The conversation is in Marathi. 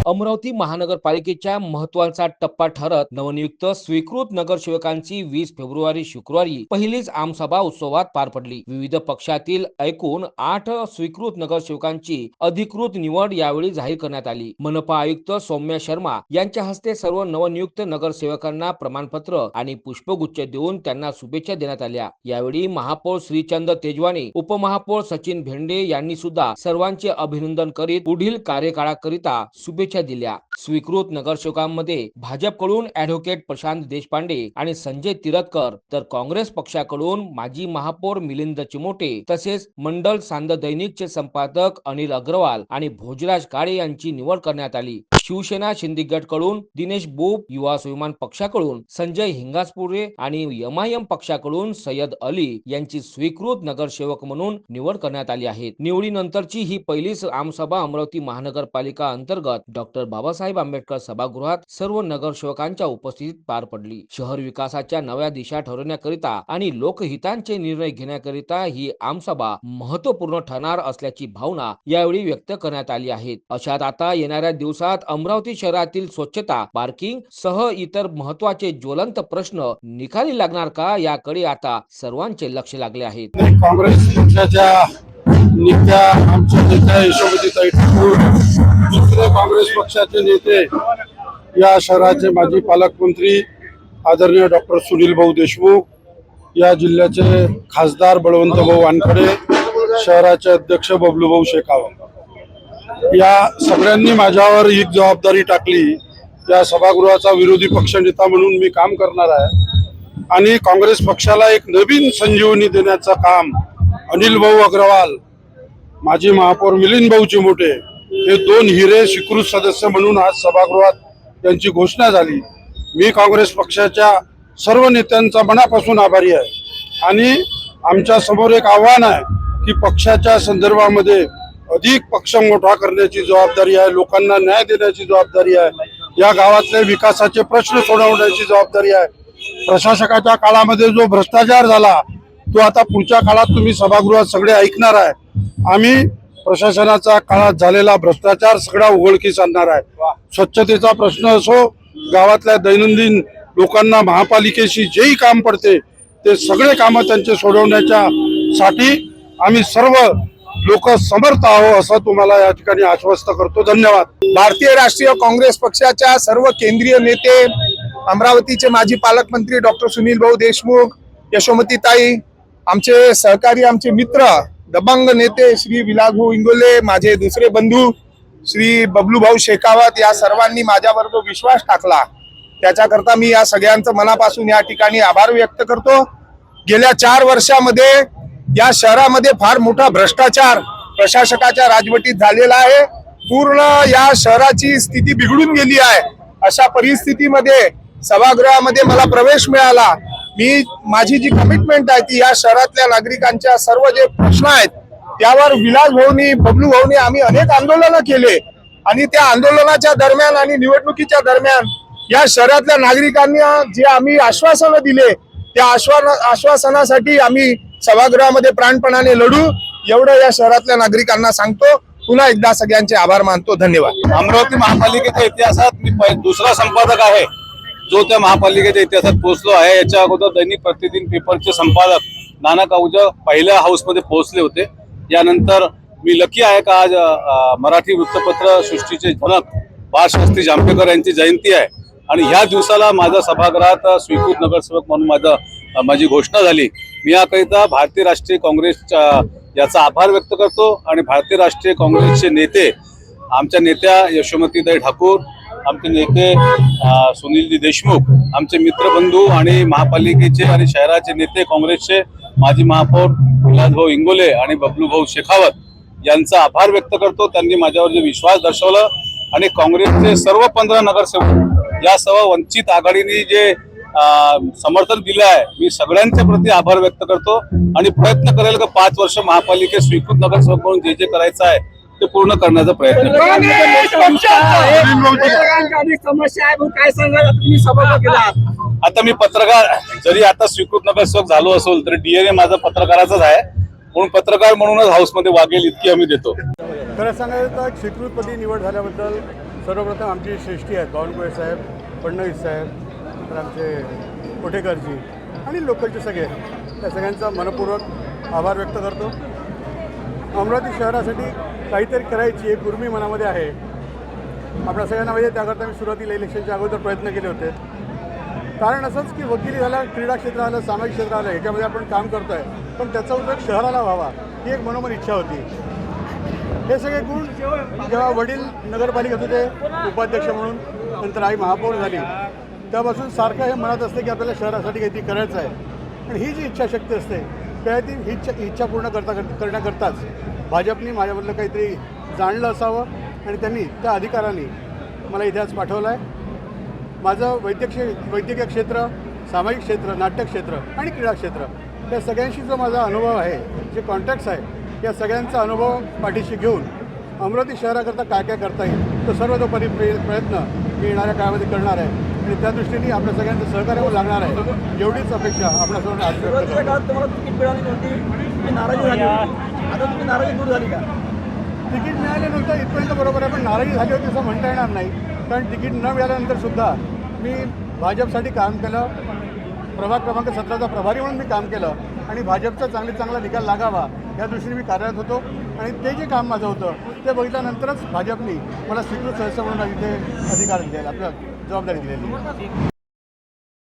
अमरावती महानगरपालिकेच्या महत्त्वाचा टप्पा ठरत नवनियुक्त स्वीकृत नगरसेवकांची 20 फेब्रुवारी शुक्रवारी पहिलीच आमसभा उत्सवात पार पडली। विविध पक्षातील एकूण 8 स्वीकृत नगरसेवकांची अधिकृत निवड यावेळी जाहीर करण्यात आली। मनपा आयुक्त सौम्या शर्मा यांच्या हस्ते सर्व नवनियुक्त नगरसेवकांना प्रमाणपत्र आणि पुष्पगुच्छ देऊन त्यांना शुभेच्छा देण्यात आल्या। यावेळी महापौर श्रीचंद तेजवानी, उपमहापौर सचिन भेंडे यांनी सुद्धा सर्वांचे अभिनंदन करीत पुढील कार्यकाळाकरिता शुभेच्छा दिल्या। स्वीकृत नगरसेवकांमध्ये भाजपकडून ॲडव्होकेट प्रशांत देशपांडे आणि संजय तिरतकर, तर काँग्रेस पक्षाकडून माजी महापौर मिलिंद चिमोटे तसेच मंडल सांद दैनिकचे संपादक अनिल अग्रवाल आणि भोजराज काळे यांची निवड करण्यात आली। शिवसेना शिंदे गटकडून दिनेश बोप, युवा स्वाभिमान पक्षाकडून संजय हिंगासपुरे आणि एमआयएम पक्षाकडून सय्यद अली यांची स्वीकृत नगरसेवक म्हणून निवड करण्यात आली आहे। निवडीनंतरची ही पहिलीच आमसभा अमरावती महानगरपालिका अंतर्गत डॉक्टर बाबासाहेब आंबेडकर सभागृहात सर्व नगरसेवकांच्या उपस्थितीत पार पडली। शहर विकासाच्या नव्या दिशा ठरवण्याकरिता आणि लोकहितांचे निर्णय घेण्याकरिता ही आमसभा महत्त्वपूर्ण ठरणार असल्याची भावना यावेळी व्यक्त करण्यात आली आहे। अशात आता येणाऱ्या दिवसात अमरावती शहरातील स्वच्छता, पार्किंग सह इतर महत्त्वाचे ज्वलंत प्रश्न निकाली लागणार का याकडे आता सर्वांचे लक्ष लागले आहे। काँग्रेस पक्षाच्या नेत्या आमच्या नेत्या यशोमतीताई ठाकूर, दुसरे काँग्रेस पक्षाचे नेते या शहराचे माजी पालकमंत्री आदरणीय डॉक्टर सुनील भाऊ देशमुख, या जिल्ह्याचे खासदार बळवंत भाऊ वानखडे, शहराचे अध्यक्ष बबलू भाऊ शेखावत, या सगळ्यांनी माझ्यावर ही जबाबदारी टाकली। या सभागृहाचा विरोधी पक्षनेता म्हणून मी काम करणार आहे आणि काँग्रेस पक्षाला एक नवीन संजीवनी देण्याचं काम अनिल भाऊ अग्रवाल, माजी महापौर मिलिंद भाऊ चिमोटे हे 2 हिरे स्वीकृत सदस्य म्हणून आज सभागृहात त्यांची घोषणा झाली। मी काँग्रेस पक्षाच्या सर्व नेत्यांचा मनापासून आभारी आहे आणि आमच्या समोर एक आव्हान आहे की पक्षाच्या संदर्भामध्ये अधिक पक्ष मोठा करण्याची जबाबदारी आहे, लोकांना न्याय देण्याची जबाबदारी आहे, या गावातले विकासाचे प्रश्न सोडवण्याची जबाबदारी आहे। प्रशासकाच्या काळामध्ये जो भ्रष्टाचार झाला तो आता पुढच्या काळात तुम्ही सभागृहात सगळे ऐकणार आहे। आम्ही प्रशासनाच्या काळात झालेला भ्रष्टाचार सगळा उघडकीस आणणार आहे। स्वच्छतेचा प्रश्न असो, गावातल्या दैनंदिन लोकांना महापालिकेशी जेही काम पडते ते सगळे कामं त्यांचे सोडवण्याच्या साठी आम्ही सर्व लोक समर्थ आहोत असं तुम्हाला या ठिकाणी आश्वस्त करतो। धन्यवाद। भारतीय राष्ट्रीय काँग्रेस पक्षाच्या सर्व केंद्रीय नेते, अमरावतीचे माजी पालकमंत्री डॉक्टर सुनील भाऊ देशमुख, यशोमतीताई, आमचे सहकारी, आमचे मित्र, दबंग नेते श्री विलासभाऊ इंगोले, माझे दुसरे बंधू श्री बबलू भाऊ शेखावत, या सर्वांनी माझ्यावर जो विश्वास टाकला त्याच्याकरता मी या सगळ्यांचं मनापासून या ठिकाणी आभार व्यक्त करतो। गेल्या 4 वर्षामध्ये या शहरामध्ये फार मोठा भ्रष्टाचार प्रशासकाच्या राजवटीत झालेला आहे। पूर्ण या शहराची स्थिती बिघडून गेली आहे। अशा परिस्थितीमध्ये सभागृहामध्ये मला प्रवेश मिळाला। मी माझी जी कमिटमेंट आहे ती या शहरातल्या नागरिकांच्या सर्व जे प्रश्न आहेत त्यावर विलास भाऊनी, बबलू भाऊनी आम्ही अनेक आंदोलनं केले आणि त्या आंदोलनाच्या दरम्यान आणि निवडणुकीच्या दरम्यान या शहरातल्या नागरिकांना जे आम्ही आश्वासनं दिले त्या आश्वासनासाठी आम्ही सभागृहामध्ये प्राणपणाने लढू, एवढं या शहरातल्या नागरिकांना सांगतो। पुन्हा एकदा सगळ्यांचे आभार मानतो। धन्यवाद। अमरावती महापालिकेच्या इतिहासात मी दुसरा संपादक आहे जो त्या महापालिकेच्या इतिहासात पोहोचलो आहे। याच्या अगोदर दैनिक प्रतिदिन पेपरचे संपादक नाना काऊजा पहिल्या हाऊसमध्ये पोहोचले होते। यानंतर मी लकी आहे का आज मराठी वृत्तपत्र सृष्टीचे जनक बाळशास्त्री जांभेकर यांची जयंती आहे आणि ह्या दिवसाला माझ्या सभागृहात स्वीकृत नगरसेवक म्हणून माझी घोषणा झाली। मी याकरिता भारतीय राष्ट्रीय काँग्रेसच्या याचा आभार व्यक्त करतो आणि भारतीय राष्ट्रीय काँग्रेसचे नेते, आमच्या नेत्या यशोमतीताई ठाकूर, आमचे नेते सुनीलजी देशमुख, आमचे मित्रबंधू आणि महापालिकेचे आणि शहराचे नेते काँग्रेसचे माजी महापौर विलासभाऊ इंगोले आणि बबलू भाऊ शेखावत यांचा आभार व्यक्त करतो। त्यांनी माझ्यावर जे विश्वास दर्शवला आणि काँग्रेसचे सर्व 15 नगरसेवक यासह वंचित आघाडीने जे समर्थन दिलं आहे, मी सगळ्यांच्या प्रति आभार व्यक्त करतो आणि प्रयत्न करेल की 5 वर्ष महापालिकेत स्वीकृत नगरसेवक म्हणून जे करायचं आहे ते पूर्ण करण्याचा प्रयत्न करेल। आता मी पत्रकार, जरी आता स्वीकृत नगरसेवक झालो असेल तरी DNA माझा पत्रकाराचाच आहे, म्हणून पत्रकार म्हणूनच हाऊसमध्ये वागेल इतकी आम्ही देतो। खरं सांगायचं तर स्वीकृतपदी निवड झाल्याबद्दल सर्वप्रथम आमची श्रेष्ठी आहेत बावनकुळे साहेब, फडणवीस साहेब, नंतर आमचे कोठेकरजी आणि लोकलचे सगळे, त्या सगळ्यांचा मनपूर्वक आभार व्यक्त करतो. अमरावती शहरासाठी काहीतरी करायची एक उर्मी मनामध्ये आहे. आपल्या सगळ्यांना माहिती आहे, त्याकरता मी सुरुवातीला इलेक्शनच्या अगोदर प्रयत्न केले होते. कारण असंच की वकिली झालं, क्रीडा क्षेत्र आलं, सामाजिक क्षेत्र आलं, ह्याच्यामध्ये आपण काम करतो आहे, पण त्याचा उपयोग शहराला व्हावा ही एक मनोमन इच्छा होती. हे सगळे गुण जेव्हा वडील नगरपालिकेत होते उपाध्यक्ष म्हणून, नंतर आई महापौर झाली, त्यापासून सारखं हे मनात असते की आपल्याला शहरासाठी काहीतरी करायचं आहे. आणि ही जी इच्छाशक्ती असते त्या ती ही इच्छा पूर्ण करण्याकरताच भाजपने माझ्यामधलं काहीतरी जाणलं असावं आणि त्यांनी त्या अधिकाराने मला इथे आज पाठवलं आहे. माझं वैद्यकीय क्षेत्र, सामाजिक क्षेत्र, नाट्य क्षेत्र आणि क्रीडा क्षेत्र या सगळ्यांशी जो माझा अनुभव आहे, जे कॉन्टॅक्ट्स आहे, या सगळ्यांचा अनुभव पाठीशी घेऊन अमरावती शहराकरता काय काय करता येईल तो सर्वतोपरी प्रयत्न मी येणाऱ्या काळामध्ये करणार आहे. आणि त्या दृष्टीने आपल्या सगळ्यांचं सहकार्य लागणार आहे, एवढीच अपेक्षा आपल्यासमोर आज व्यक्त करतो. तिकीट मिळाली नव्हती, तुम्ही नाराजी झाली होती. आता तुम्ही नाराजी दूर झाली का? तिकीट मिळाल्यानंतर इथपर्यंत बरोबर आहे, पण नाराजी झाली होती असं म्हणता येणार नाही. कारण तिकीट न मिळाल्यानंतरसुद्धा मी भाजपसाठी काम केलं, प्रभाग क्रमांक 17चा प्रभारी म्हणून मी काम केलं आणि भाजपचा चांगला निकाल लागावा या दृष्टीने मी कार्यरत होतो. आणि ते जे काम माझं होतं ते बघितल्यानंतरच भाजपने मला स्वीकृत सदस्य म्हणून इथे अधिकार दिलेला, आपल्या जबाबदारी दिलेली.